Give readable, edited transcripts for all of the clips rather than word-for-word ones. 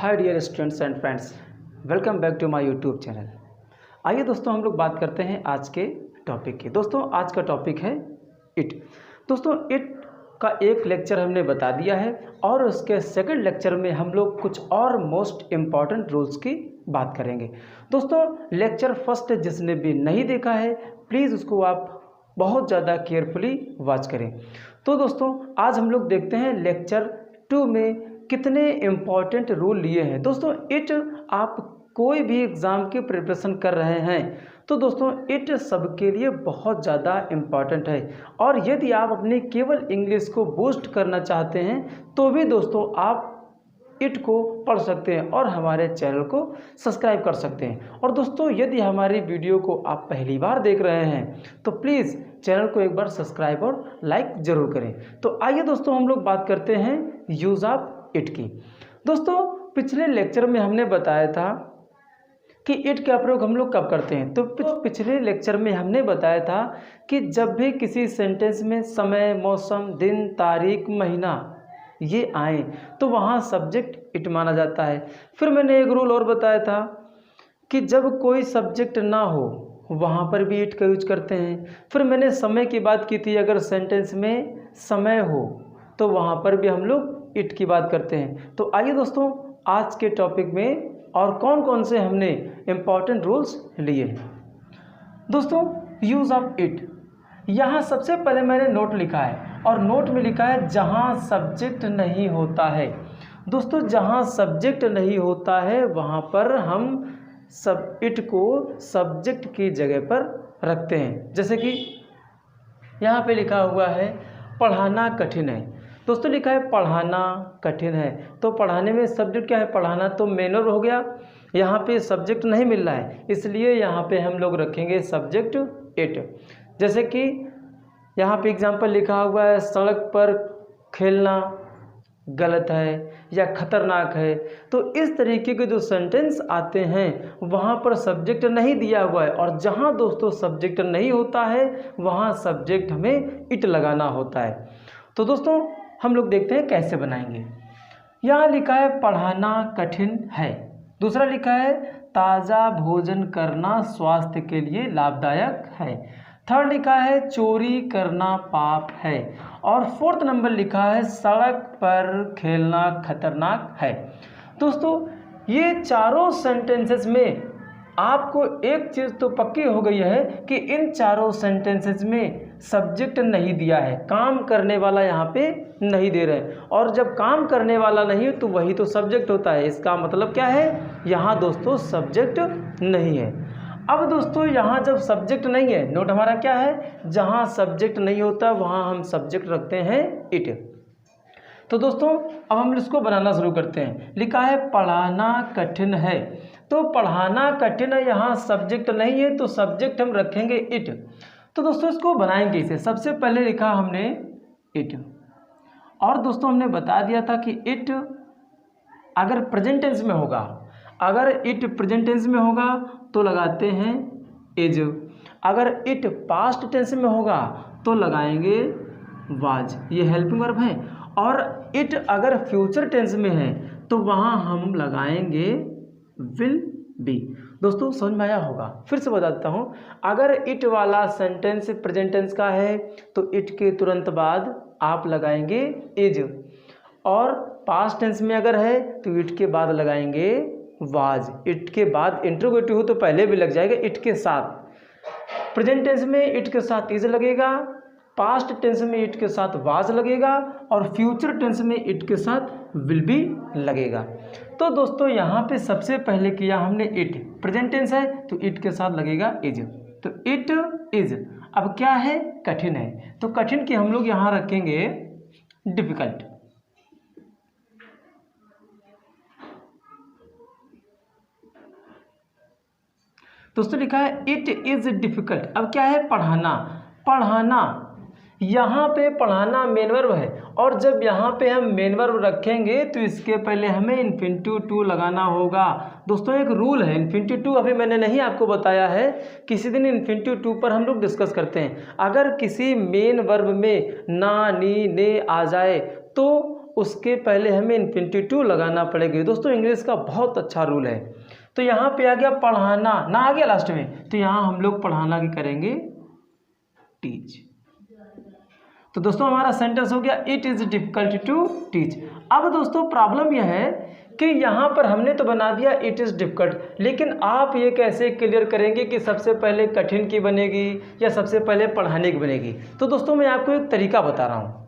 Hi dear students and friends, welcome back to my YouTube channel. आइए दोस्तों, हम लोग बात करते हैं आज के टॉपिक की। दोस्तों आज का टॉपिक है इट। दोस्तों इट का एक लेक्चर हमने बता दिया है और उसके सेकंड लेक्चर में हम लोग कुछ और मोस्ट इम्पॉर्टेंट रूल्स की बात करेंगे। दोस्तों लेक्चर फर्स्ट जिसने भी नहीं देखा है प्लीज़ उसको आप बहुत ज़्यादा केयरफुली वॉच करें। तो दोस्तों आज हम लोग देखते हैं लेक्चर 2 में कितने इम्पॉर्टेंट रूल लिए हैं। दोस्तों इट आप कोई भी एग्ज़ाम की प्रिपरेशन कर रहे हैं तो दोस्तों इट सबके लिए बहुत ज़्यादा इम्पॉर्टेंट है। और यदि आप अपनी केवल इंग्लिश को बूस्ट करना चाहते हैं तो भी दोस्तों आप इट को पढ़ सकते हैं और हमारे चैनल को सब्सक्राइब कर सकते हैं। और दोस्तों यदि हमारी वीडियो को आप पहली बार देख रहे हैं तो प्लीज़ चैनल को एक बार सब्सक्राइब और लाइक ज़रूर करें। तो आइए दोस्तों हम लोग बात करते हैं यूज़ ऑफ इट की। दोस्तों पिछले लेक्चर में हमने बताया था कि इट का प्रयोग हम लोग कब करते हैं। तो पिछले लेक्चर में हमने बताया था कि जब भी किसी सेंटेंस में समय, मौसम, दिन, तारीख, महीना ये आए तो वहाँ सब्जेक्ट इट माना जाता है। फिर मैंने एक रूल और बताया था कि जब कोई सब्जेक्ट ना हो वहाँ पर भी इट का यूज करते हैं। फिर मैंने समय की बात की थी, अगर सेंटेंस में समय हो तो वहाँ पर भी हम लोग इट की बात करते हैं। तो आइए दोस्तों आज के टॉपिक में और कौन कौन से हमने इम्पॉर्टेंट रूल्स लिए हैं। दोस्तों यूज़ ऑफ इट, यहाँ सबसे पहले मैंने नोट लिखा है और नोट में लिखा है जहाँ सब्जेक्ट नहीं होता है। दोस्तों जहाँ सब्जेक्ट नहीं होता है वहाँ पर हम सब इट को सब्जेक्ट की जगह पर रखते हैं। जैसे कि यहाँ पे लिखा हुआ है पढ़ाना कठिन है। दोस्तों लिखा है पढ़ाना कठिन है, तो पढ़ाने में सब्जेक्ट क्या है, पढ़ाना तो मेन वर्ब हो गया। यहाँ पे सब्जेक्ट नहीं मिल रहा है इसलिए यहाँ पे हम लोग रखेंगे सब्जेक्ट इट। जैसे कि यहाँ पे एग्जांपल लिखा हुआ है सड़क पर खेलना गलत है या खतरनाक है। तो इस तरीके के जो सेंटेंस आते हैं वहाँ पर सब्जेक्ट नहीं दिया हुआ है और जहाँ दोस्तों सब्जेक्ट नहीं होता है वहाँ सब्जेक्ट हमें इट लगाना होता है। तो दोस्तों हम लोग देखते हैं कैसे बनाएंगे। यहाँ लिखा है पढ़ाना कठिन है। दूसरा लिखा है ताज़ा भोजन करना स्वास्थ्य के लिए लाभदायक है। थर्ड लिखा है चोरी करना पाप है। और फोर्थ नंबर लिखा है सड़क पर खेलना खतरनाक है। दोस्तों ये चारों सेंटेंसेस में आपको एक चीज़ तो पक्की हो गई है कि इन चारों सेंटेंसेस में सब्जेक्ट नहीं दिया है, काम करने वाला यहाँ पे नहीं दे रहे हैं। और जब काम करने वाला नहीं है तो वही तो सब्जेक्ट होता है। इसका मतलब क्या है, यहाँ दोस्तों सब्जेक्ट नहीं है। अब दोस्तों यहाँ जब सब्जेक्ट नहीं है, नोट हमारा क्या है, जहाँ सब्जेक्ट नहीं होता वहाँ हम सब्जेक्ट रखते हैं इट। तो दोस्तों अब हम इसको बनाना शुरू करते हैं। लिखा है पढ़ाना कठिन है, तो पढ़ाना कठिन है, यहाँ सब्जेक्ट नहीं है तो सब्जेक्ट हम रखेंगे इट। तो दोस्तों इसको बनाएंगे इसे। सबसे पहले लिखा हमने इट और दोस्तों हमने बता दिया था कि इट अगर प्रेजेंट टेंस में होगा, अगर इट प्रेजेंट टेंस में होगा तो लगाते हैं इज। अगर इट पास्ट टेंस में होगा तो लगाएंगे वाज, ये हेल्पिंग वर्ब है। और इट अगर फ्यूचर टेंस में है तो वहाँ हम लगाएंगे विल बी। दोस्तों समझ में आया होगा, फिर से बता देता हूँ। अगर इट वाला सेंटेंस प्रेजेंट टेंस का है तो इट के तुरंत बाद आप लगाएंगे इज, और पास्ट टेंस में अगर है तो इट के बाद लगाएंगे वाज। इट के बाद इंट्रोगेटिव हो तो पहले भी लग जाएगा इट के साथ। प्रेजेंट टेंस में इट के साथ इज लगेगा, पास्ट टेंस में इट के साथ वाज लगेगा और फ्यूचर टेंस में इट के साथ विल बी लगेगा। तो दोस्तों यहाँ पे सबसे पहले किया हमने इट, प्रेजेंट टेंस है तो इट के साथ लगेगा इज, तो इट इज। अब क्या है, कठिन है, तो कठिन की हम लोग यहाँ रखेंगे डिफिकल्ट। दोस्तों लिखा है इट इज डिफिकल्ट। अब क्या है, पढ़ाना, पढ़ाना यहाँ पे पढ़ाना मेन वर्ब है और जब यहाँ पे हम मेन वर्ब रखेंगे तो इसके पहले हमें इन्फिनिटिव टू लगाना होगा। दोस्तों एक रूल है, इन्फिनिटिव टू अभी मैंने नहीं आपको बताया है, किसी दिन इन्फिनिटिव टू पर हम लोग डिस्कस करते हैं। अगर किसी मेन वर्ब में ना, नी, ने आ जाए तो उसके पहले हमें इन्फिनिटिव टू लगाना पड़ेगा। दोस्तों इंग्लिश का बहुत अच्छा रूल है। तो यहाँ पे आ गया पढ़ाना, ना आ गया लास्ट में, तो यहाँ हम लोग पढ़ाना की करेंगे टीच। तो दोस्तों हमारा सेंटेंस हो गया it is difficult to teach. अब दोस्तों प्रॉब्लम यह है कि यहाँ पर हमने तो बना दिया इट इज़ डिफिकल्ट, लेकिन आप ये कैसे क्लियर करेंगे कि सबसे पहले कठिन की बनेगी या सबसे पहले पढ़ाने की बनेगी। तो दोस्तों मैं आपको एक तरीका बता रहा हूँ।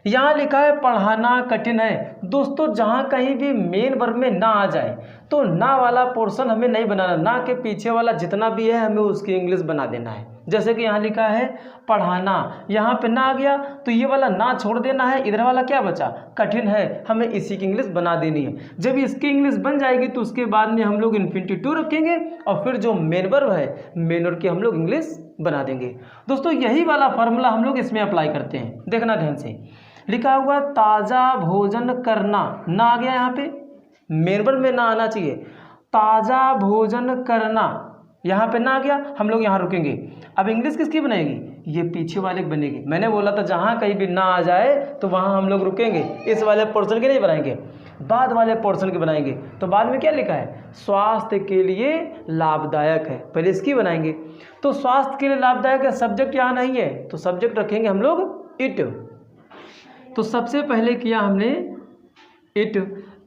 यहाँ लिखा है पढ़ाना कठिन है। दोस्तों जहाँ कहीं भी मेन वर्ब में ना आ जाए तो ना वाला पोर्शन हमें नहीं बनाना, ना के पीछे वाला जितना भी है हमें उसकी इंग्लिश बना देना है। जैसे कि यहाँ लिखा है पढ़ाना, यहाँ पे ना आ गया तो ये वाला ना छोड़ देना है, इधर वाला क्या बचा कठिन है, हमें इसी की इंग्लिश बना देनी है। जब इसकी इंग्लिश बन जाएगी तो उसके बाद में हम लोग इन्फिनिटिव टू रखेंगे और फिर जो मेन वर्ब है मेन वर्ब की हम लोग इंग्लिश बना देंगे। दोस्तों यही वाला फार्मूला हम लोग इसमें अप्लाई करते हैं। देखना ध्यान से, लिखा हुआ ताज़ा भोजन करना, ना आ गया, यहाँ पे मेन वर्ब में ना आना चाहिए। ताज़ा भोजन करना, यहाँ पे ना आ गया, हम लोग यहाँ रुकेंगे। अब इंग्लिश किसकी बनेगी, ये पीछे वाले की बनेगी। मैंने बोला था जहाँ कहीं भी ना आ जाए तो वहाँ हम लोग रुकेंगे, इस वाले पोर्शन के नहीं बनाएंगे, बाद वाले पोर्शन के बनाएंगे। तो बाद में क्या लिखा है, स्वास्थ्य के लिए लाभदायक है, पहले इसकी बनाएंगे। तो स्वास्थ्य के लिए लाभदायक है, सब्जेक्ट यहाँ नहीं है तो सब्जेक्ट रखेंगे हम लोग इट। तो सबसे पहले किया हमने इट,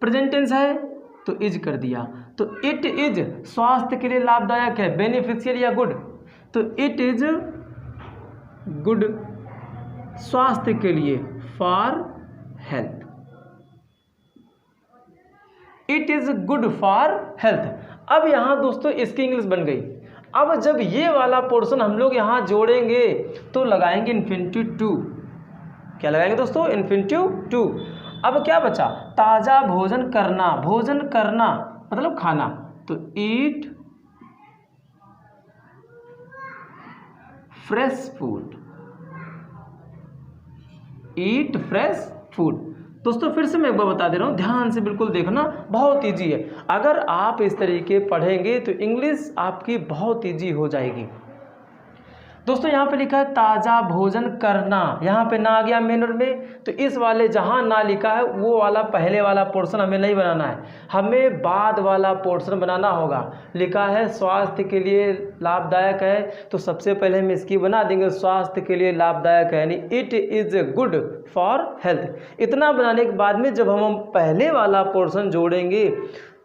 प्रेजेंट टेंस है तो इज कर दिया। तो इट इज स्वास्थ्य के लिए लाभदायक है, बेनिफिशियल या गुड, तो इट इज गुड स्वास्थ्य के लिए, for health, it is good for health. अब यहाँ दोस्तों इसकी इंग्लिश बन गई। अब जब ये वाला पोर्शन हम लोग यहाँ जोड़ेंगे तो लगाएंगे इन्फिनिटिव टू। क्या लगाएंगे दोस्तों, इन्फिनिटिव टू। अब क्या बचा, ताज़ा भोजन करना, भोजन करना मतलब खाना, तो ईट फ्रेश फूड, ईट फ्रेश फूड। दोस्तों फिर से मैं एक बार बता दे रहा हूँ, ध्यान से बिल्कुल देखना, बहुत इजी है। अगर आप इस तरीके पढ़ेंगे तो इंग्लिश आपकी बहुत इजी हो जाएगी। दोस्तों यहाँ पे लिखा है ताज़ा भोजन करना, यहाँ पे ना आ गया मेन वर्ब में, तो इस वाले जहाँ ना लिखा है वो वाला पहले वाला पोर्शन हमें नहीं बनाना है, हमें बाद वाला पोर्शन बनाना होगा। लिखा है स्वास्थ्य के लिए लाभदायक है, तो सबसे पहले हम इसकी बना देंगे स्वास्थ्य के लिए लाभदायक है, यानी it is good for health. इतना बनाने के बाद में जब हम पहले वाला पोर्शन जोड़ेंगे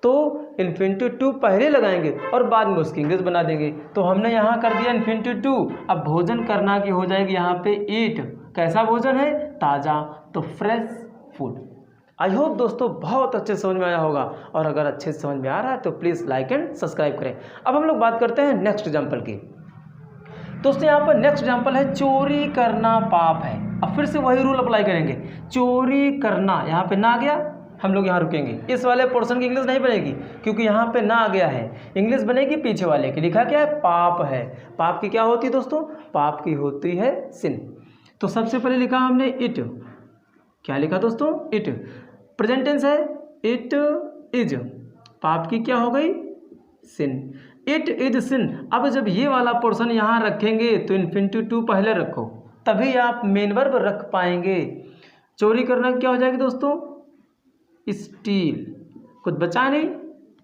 तो इन्फिनिटिव टू पहले लगाएंगे और बाद में उसकी इंग्लिश बना देंगे। तो हमने यहाँ कर दिया इन्फिनिटिव टू। अब भोजन करना की हो जाएगी यहाँ पे ईट, कैसा भोजन है, ताज़ा, तो फ्रेश फूड। आई होप दोस्तों बहुत अच्छे समझ में आया होगा, और अगर अच्छे से समझ में आ रहा है तो प्लीज़ लाइक एंड सब्सक्राइब करें। अब हम लोग बात करते हैं नेक्स्ट एग्जाम्पल की। दोस्तों यहाँ पर नेक्स्ट एग्जाम्पल है चोरी करना पाप है। अब फिर से वही रूल अप्लाई करेंगे, चोरी करना, यहाँ पे ना आ गया, हम लोग यहाँ रुकेंगे, इस वाले पोर्शन की इंग्लिश नहीं बनेगी क्योंकि यहाँ पे ना आ गया है, इंग्लिश बनेगी पीछे वाले की। लिखा क्या है, पाप है। पाप की क्या होती है दोस्तों, पाप की होती है सिन। तो सबसे पहले लिखा हमने इट, क्या लिखा दोस्तों, इट, प्रेजेंट टेंस है, इट इज, पाप की क्या हो गई, सिन, इट इज सिन। अब जब ये वाला पोर्शन यहाँ रखेंगे तो इन्फिनिटिव टू पहले रखो, तभी आप मेन वर्ब रख पाएंगे। चोरी करना क्या हो जाएगी दोस्तों, स्टील, कुछ बचा नहीं,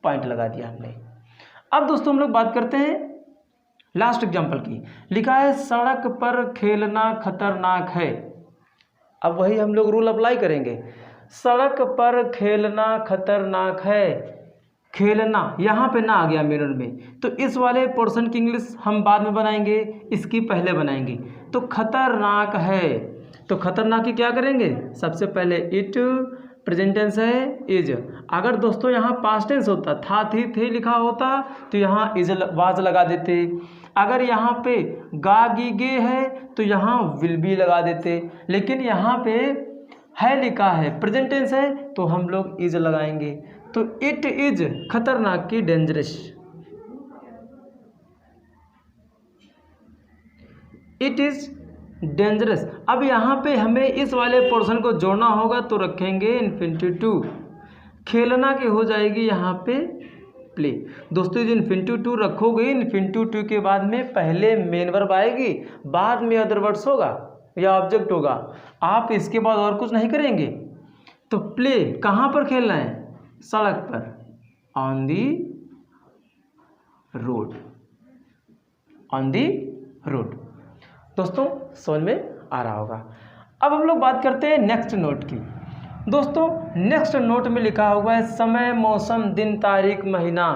पॉइंट लगा दिया हमने। अब दोस्तों हम लोग बात करते हैं लास्ट एग्जांपल की। लिखा है सड़क पर खेलना खतरनाक है। अब वही हम लोग रूल अप्लाई करेंगे, सड़क पर खेलना खतरनाक है, खेलना यहाँ पे ना आ गया मिरर में, तो इस वाले पोर्शन की इंग्लिश हम बाद में बनाएंगे, इसकी पहले बनाएंगे। तो खतरनाक है, तो खतरनाक की क्या करेंगे, सबसे पहले इट, प्रेजेंट टेंस है इज। अगर दोस्तों यहाँ पास्ट टेंस होता, था थी थे लिखा होता तो यहाँ इज वाज लगा देते। अगर यहाँ पे गा गी गे है तो यहाँ विल बी लगा देते, लेकिन यहाँ पे है लिखा है, प्रेजेंट टेंस है, तो हम लोग इज लगाएंगे। तो इट इज खतरनाक की, डेंजरस, इट इज डेंजरस। अब यहाँ पे हमें इस वाले पोर्शन को जोड़ना होगा तो रखेंगे इन्फिनिटिव टू, खेलना की हो जाएगी यहाँ पे प्ले। दोस्तों जो इन्फिनिटिव टू रखोगे, इन्फिनिटिव टू के बाद में पहले मेन वर्ब आएगी, बाद में अदर वर्ड्स होगा या ऑब्जेक्ट होगा। आप इसके बाद और कुछ नहीं करेंगे, तो प्ले कहाँ पर खेलना है? सड़क पर, on the road, on the road. दोस्तों समझ में आ रहा होगा। अब हम लोग बात करते हैं नेक्स्ट नोट की। दोस्तों नेक्स्ट नोट में लिखा हुआ है समय, मौसम, दिन, तारीख, महीना।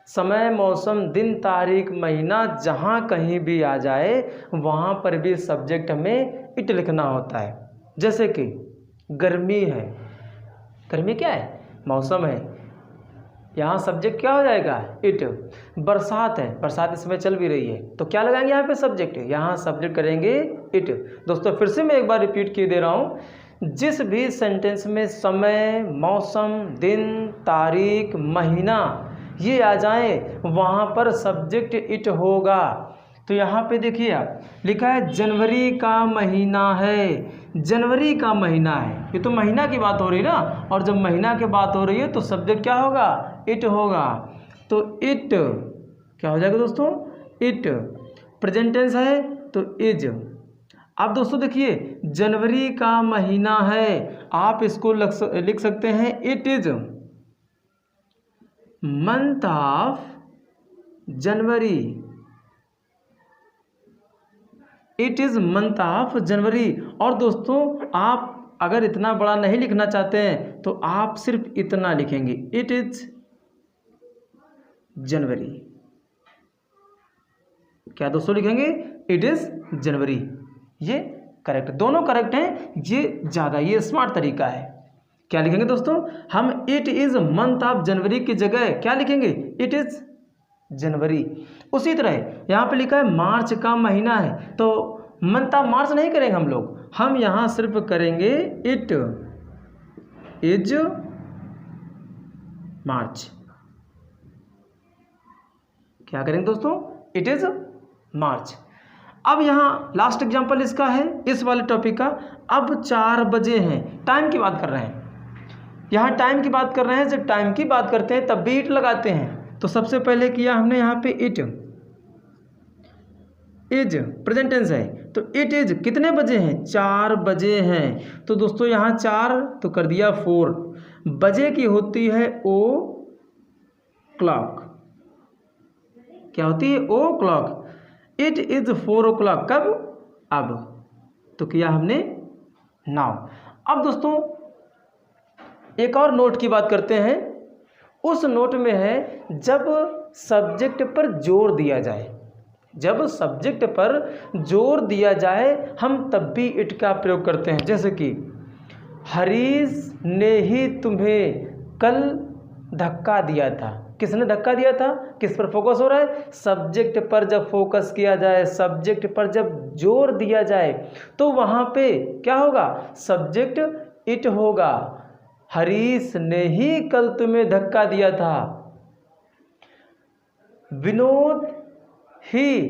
समय, मौसम, दिन, तारीख, महीना जहाँ कहीं भी आ जाए वहाँ पर भी सब्जेक्ट में इट लिखना होता है। जैसे कि गर्मी है, गर्मी क्या है? मौसम है, यहाँ सब्जेक्ट क्या हो जाएगा? इट। बरसात है, बरसात इस समय चल भी रही है, तो क्या लगाएंगे यहाँ पे? सब्जेक्ट। यहाँ सब्जेक्ट करेंगे इट। दोस्तों फिर से मैं एक बार रिपीट किए दे रहा हूँ, जिस भी सेंटेंस में समय, मौसम, दिन, तारीख, महीना ये आ जाए वहाँ पर सब्जेक्ट इट होगा। तो यहाँ पे देखिए आप लिखा है जनवरी का महीना है, जनवरी का महीना है, ये तो महीना की बात हो रही है ना, और जब महीना की बात हो रही है तो सब्जेक्ट क्या होगा? इट होगा। तो इट क्या हो जाएगा दोस्तों? इट। प्रेजेंट टेंस है तो इज। अब दोस्तों देखिए जनवरी का महीना है, आप इसको लिख सकते हैं it is month of January, it is month of January. और दोस्तों आप अगर इतना बड़ा नहीं लिखना चाहते हैं तो आप सिर्फ इतना लिखेंगे, इट इज जनवरी। क्या दोस्तों लिखेंगे? इट इज जनवरी। ये करेक्ट, दोनों करेक्ट हैं, ये ज़्यादा ये स्मार्ट तरीका है। क्या लिखेंगे दोस्तों? हम it is month of January की जगह क्या लिखेंगे? इट इज़ जनवरी। उसी तरह यहाँ पे लिखा है मार्च का महीना है, तो मंथ ऑफ मार्च नहीं करेंगे हम यहाँ सिर्फ करेंगे इट इज मार्च। क्या करेंगे दोस्तों? इट इज मार्च। अब यहाँ लास्ट एग्जांपल इसका है, इस वाले टॉपिक का। अब 4 बजे हैं, टाइम की बात कर रहे हैं, यहाँ टाइम की बात कर रहे हैं। जब टाइम की बात करते हैं तब भी इट लगाते हैं। तो सबसे पहले किया हमने यहाँ पे इट इज, प्रेजेंट टेंस है, तो इट इज कितने बजे हैं? 4 बजे हैं। तो दोस्तों यहाँ 4 तो कर दिया 4, बजे की होती है ओ क्लॉक। क्या होती है? ओ क्लॉक। It is 4 o'clock। कब? अब। तो किया हमने नाउ। अब दोस्तों एक और नोट की बात करते हैं। उस नोट में है जब सब्जेक्ट पर जोर दिया जाए, जब सब्जेक्ट पर जोर दिया जाए हम तब भी इट का प्रयोग करते हैं। जैसे कि हरीश ने ही तुम्हें कल धक्का दिया था। किसने धक्का दिया था? किस पर फोकस हो रहा है? सब्जेक्ट पर जब फोकस किया जाए, सब्जेक्ट पर जब जोर दिया जाए तो वहाँ पे क्या होगा? सब्जेक्ट इट होगा। हरीश ने ही कल तुम्हें धक्का दिया था। विनोद ही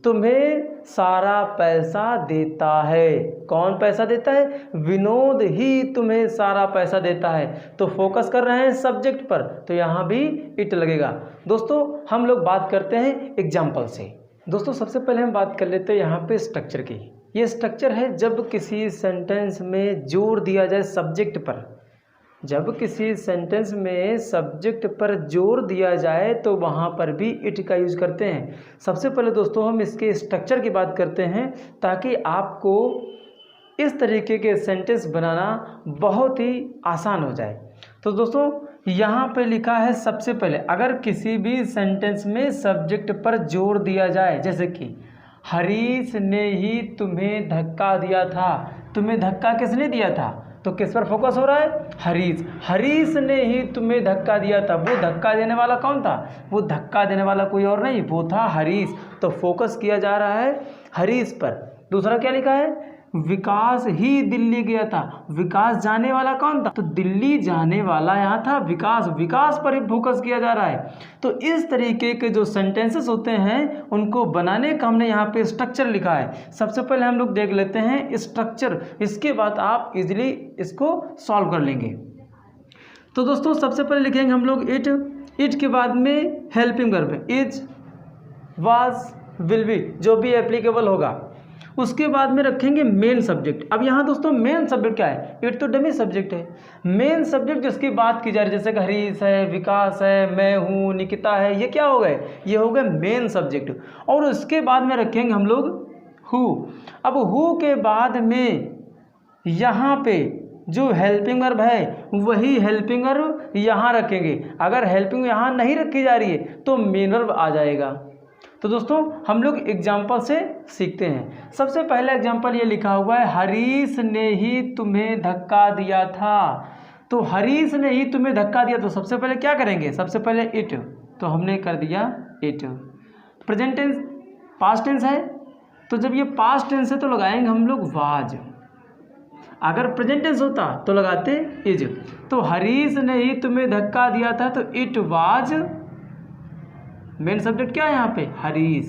तुम्हें सारा पैसा देता है। कौन पैसा देता है? विनोद ही तुम्हें सारा पैसा देता है। तो फोकस कर रहे हैं सब्जेक्ट पर, तो यहाँ भी इट लगेगा। दोस्तों हम लोग बात करते हैं एग्जाम्पल से। दोस्तों सबसे पहले हम बात कर लेते हैं यहाँ पे स्ट्रक्चर की। ये स्ट्रक्चर है जब किसी सेंटेंस में जोर दिया जाए सब्जेक्ट पर, जब किसी सेंटेंस में सब्जेक्ट पर जोर दिया जाए तो वहाँ पर भी इट का यूज करते हैं। सबसे पहले दोस्तों हम इसके स्ट्रक्चर की बात करते हैं ताकि आपको इस तरीके के सेंटेंस बनाना बहुत ही आसान हो जाए। तो दोस्तों यहाँ पे लिखा है सबसे पहले अगर किसी भी सेंटेंस में सब्जेक्ट पर जोर दिया जाए, जैसे कि हरीश ने ही तुम्हें धक्का दिया था। तुम्हें धक्का किसने दिया था? तो किस पर फोकस हो रहा है? हरीश। हरीश ने ही तुम्हें धक्का दिया था। वो धक्का देने वाला कौन था? वो धक्का देने वाला कोई और नहीं, वो था हरीश। तो फोकस किया जा रहा है हरीश पर। दूसरा क्या लिखा है? विकास ही दिल्ली गया था। विकास जाने वाला कौन था? तो दिल्ली जाने वाला यहाँ था विकास। विकास पर ही फोकस किया जा रहा है। तो इस तरीके के जो सेंटेंसेस होते हैं उनको बनाने का हमने यहाँ पे स्ट्रक्चर लिखा है। सबसे पहले हम लोग देख लेते हैं स्ट्रक्चर, इसके बाद आप इजीली इसको सॉल्व कर लेंगे। तो दोस्तों सबसे पहले लिखेंगे हम लोग इट। इट के बाद में helping verb is, was, will be, जो भी एप्लीकेबल होगा उसके बाद में रखेंगे मेन सब्जेक्ट। अब यहाँ दोस्तों मेन सब्जेक्ट क्या है, इट तो डमी सब्जेक्ट है। मेन सब्जेक्ट जिसकी बात की जा रही है, जैसे कि हरीश है, विकास है, मैं हूँ, निकिता है, ये क्या हो गए, ये हो गए मेन सब्जेक्ट। और उसके बाद में रखेंगे हम लोग हु। अब हु के बाद में यहाँ पे जो हेल्पिंग वर्ब है वही हेल्पिंग वर्ब यहाँ रखेंगे। अगर हेल्पिंग यहाँ नहीं रखी जा रही है तो मेन वर्ब आ जाएगा। तो दोस्तों हम लोग एग्जाम्पल से सीखते हैं। सबसे पहला एग्जाम्पल ये लिखा हुआ है, हरीश ने ही तुम्हें धक्का दिया था। तो हरीश ने ही तुम्हें धक्का दिया, तो सबसे पहले क्या करेंगे, सबसे पहले इट, तो हमने कर दिया it. Present tense past tense है, तो जब ये पास्ट टेंस है तो लगाएंगे हम लोग वाज। अगर प्रेजेंट टेंस होता तो लगाते इज। तो हरीश ने ही तुम्हें धक्का दिया था, तो इट वाज, मेन सब्जेक्ट क्या है यहाँ पे, हरीश।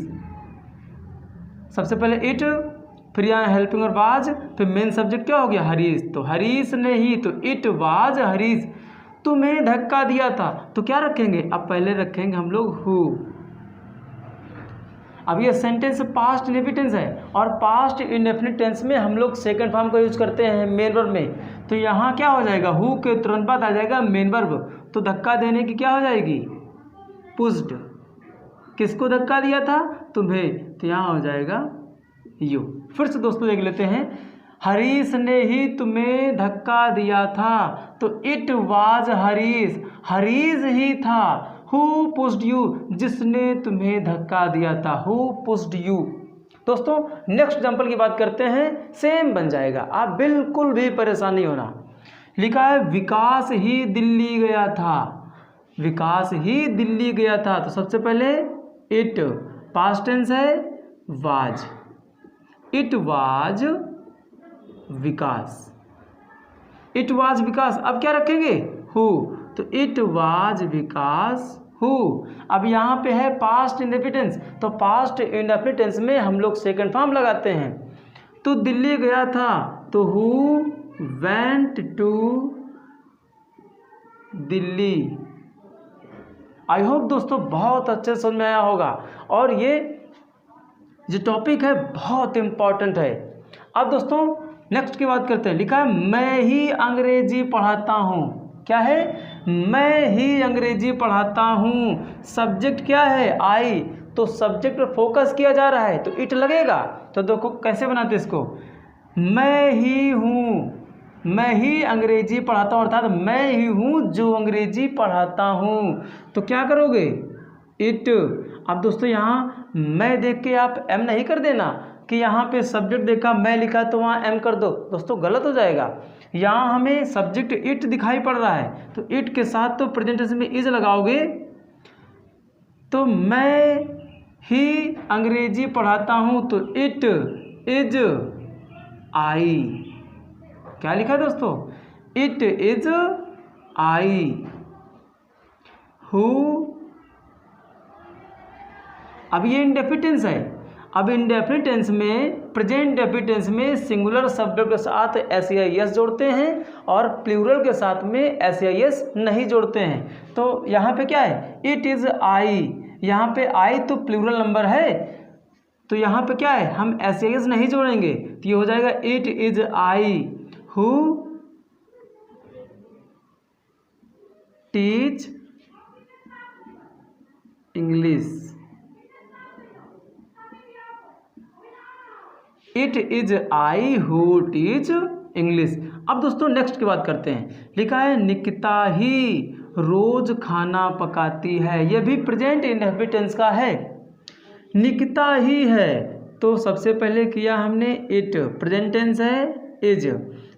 सबसे पहले इट, फिर यहाँ हेल्पिंग और वाज, फिर मेन सब्जेक्ट क्या हो गया, हरीश। तो हरीश ने ही, तो इट वाज हरीश तुम्हें धक्का दिया था, तो क्या रखेंगे, अब पहले रखेंगे हम लोग हु। अब ये सेंटेंस पास्ट इंडेफिनिट टेंस है, और पास्ट इंडेफिनिट टेंस में हम लोग सेकंड फॉर्म का यूज करते हैं मेन वर्ब में। तो यहाँ क्या हो जाएगा, हु के तुरंत बाद आ जाएगा मेन वर्ब। तो धक्का देने की क्या हो जाएगी, पुश्ड। किसको धक्का दिया था, तुम्हें, तो यहाँ हो जाएगा यू। फिर से दोस्तों देख लेते हैं, हरीश ने ही तुम्हें धक्का दिया था, तो इट वाज हरीश, हरीश ही था। हु पुश्ड यू, जिसने तुम्हें धक्का दिया था, हु पुश्ड यू। दोस्तों नेक्स्ट एग्जाम्पल की बात करते हैं, सेम बन जाएगा, आप बिल्कुल भी परेशान नहीं होना। लिखा है विकास ही दिल्ली गया था, विकास ही दिल्ली गया था। तो सबसे पहले इट, पास्ट टेंस है was, it was Vikas, it was Vikas. अब क्या रखेंगे, हु, तो इट वाज विकास हु। अब यहाँ पे है पास्ट इंडेफिनिट टेंस, तो पास्ट इंडेफिनिट टेंस में हम लोग सेकंड फॉर्म लगाते हैं। तो दिल्ली गया था, तो who went to Delhi. I hope दोस्तों बहुत अच्छे समझ में आया होगा, और ये जो टॉपिक है बहुत इम्पॉर्टेंट है। अब दोस्तों नेक्स्ट की बात करते हैं। लिखा है मैं ही अंग्रेजी पढ़ाता हूँ, क्या है, मैं ही अंग्रेजी पढ़ाता हूँ। सब्जेक्ट क्या है, आई, तो सब्जेक्ट पर फोकस किया जा रहा है तो इट लगेगा। तो देखो कैसे बनाते इसको, मैं ही हूँ, मैं ही अंग्रेजी पढ़ाता हूँ, अर्थात मैं ही हूँ जो अंग्रेजी पढ़ाता हूँ। तो क्या करोगे, इट। अब दोस्तों यहाँ मैं देख के आप एम नहीं कर देना कि यहाँ पे सब्जेक्ट देखा मैं लिखा तो वहाँ एम कर दो, दोस्तों गलत हो जाएगा। यहाँ हमें सब्जेक्ट इट दिखाई पड़ रहा है, तो इट के साथ तो प्रेजेंट टेंस में इज लगाओगे। तो मैं ही अंग्रेजी पढ़ाता हूँ, तो इट इज आई। क्या लिखा है दोस्तों, इट इज आई। हु, अब ये इंडेफिनिट टेंस है। अब इंडेफिनिट टेंस में, प्रेजेंट इंडेफिनिट टेंस में सिंगुलर शब्द के साथ एस जोड़ते हैं और प्लूरल के साथ में एस नहीं जोड़ते हैं। तो यहाँ पे क्या है, इट इज़ आई, यहाँ पे आई तो प्लूरल नंबर है, तो यहाँ पे क्या है, हम एस नहीं जोड़ेंगे, तो ये हो जाएगा it is I who teach English, it is I who teach English. अब दोस्तों नेक्स्ट की बात करते हैं। लिखा है निकिता ही रोज खाना पकाती है, यह भी प्रेजेंट इंडेफिनिट टेंस का है। निकिता ही है, तो सबसे पहले किया हमने इट, प्रेजेंट टेंस है इज,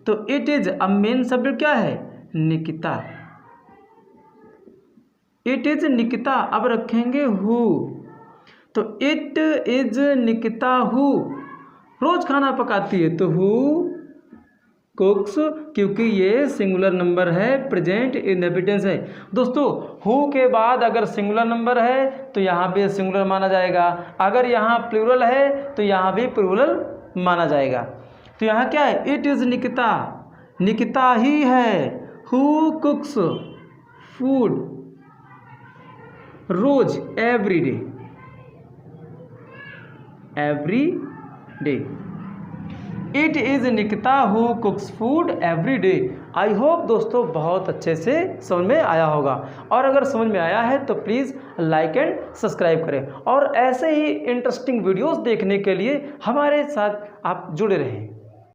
तो इट इज। अब मेन सब्जेक्ट क्या है, निकिता, इट इज निकिता। अब रखेंगे हु, तो इट इज निकिता हु रोज खाना पकाती है, तो हु कुक्स, क्योंकि ये सिंगुलर नंबर है, प्रेजेंट इंडेफिनिट टेंस है। दोस्तों हु के बाद अगर सिंगुलर नंबर है तो यहाँ पे सिंगुलर माना जाएगा, अगर यहाँ प्लूरल है तो यहाँ भी प्लूरल माना जाएगा। तो यहाँ क्या है, इट इज निकिता, निकिता ही है, हु कुक्स फूड रोज, every day, every day. It is Nikita who cooks food every day. I hope दोस्तों बहुत अच्छे से समझ में आया होगा, और अगर समझ में आया है तो प्लीज़ लाइक एंड सब्सक्राइब करें, और ऐसे ही इंटरेस्टिंग वीडियोस देखने के लिए हमारे साथ आप जुड़े रहें।